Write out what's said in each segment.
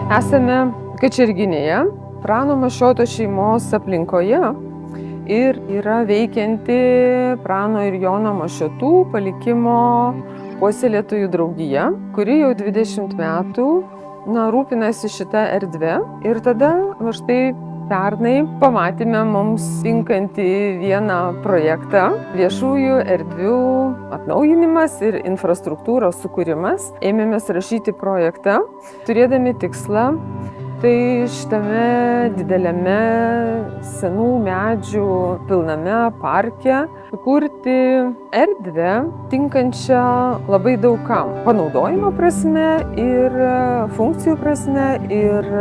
Esame Kačerginėje, Prano Mašioto šeimos aplinkoje ir yra veikianti Prano ir Jono Mašiotų palikimo puoselėtojų draugija, kuri jau 20 metų rūpinasi šitą erdvę. Ir tada štai pernai pamatėme mums tinkantį vieną projektą – viešųjų erdvių atnaujinimas ir infrastruktūros sukūrimas. Ėmėmės rašyti projektą, turėdami tikslą tai šitame dideliame senų medžių pilname parke kurti erdvę tinkančią labai daug kam. Panaudojimo prasme ir funkcijų prasme ir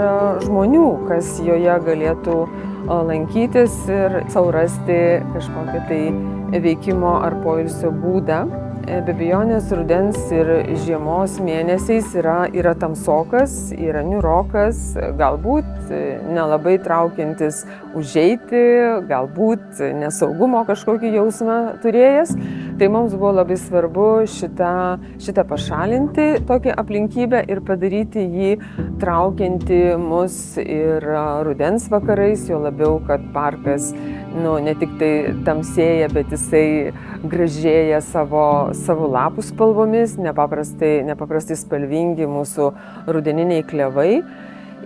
žmonių, kas joje galėtų lankytis ir sau rasti kažkokią tai veikimo ar poilsio būdą. Be abejonės rudens ir žiemos mėnesiais yra tamsokas, yra niūrokas, galbūt nelabai traukiantis užeiti, galbūt nesaugumo kažkokį jausmą turėjęs. Tai mums buvo labai svarbu šitą pašalinti, tokią aplinkybę ir padaryti jį traukiantį mus ir rudens vakarais, jo labiau, kad parkas ne tik tai tamsėja, bet jisai gražėja savo lapų spalvomis, nepaprastai spalvingi mūsų rudeniniai klevai.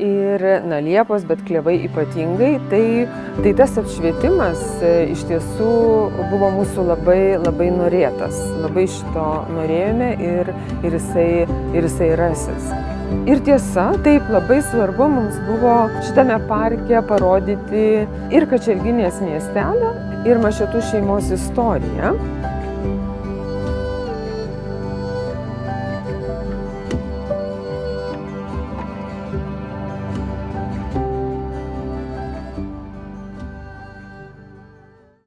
Ir liepos, bet klevai ypatingai, tai tas apšvietimas iš tiesų buvo mūsų labai norėtas. Labai šito norėjome ir jisai rasis. Ir tiesa, taip labai svarbu mums buvo šitame parke parodyti ir Kačerginės miestelio, ir Mašiotų šeimos istoriją.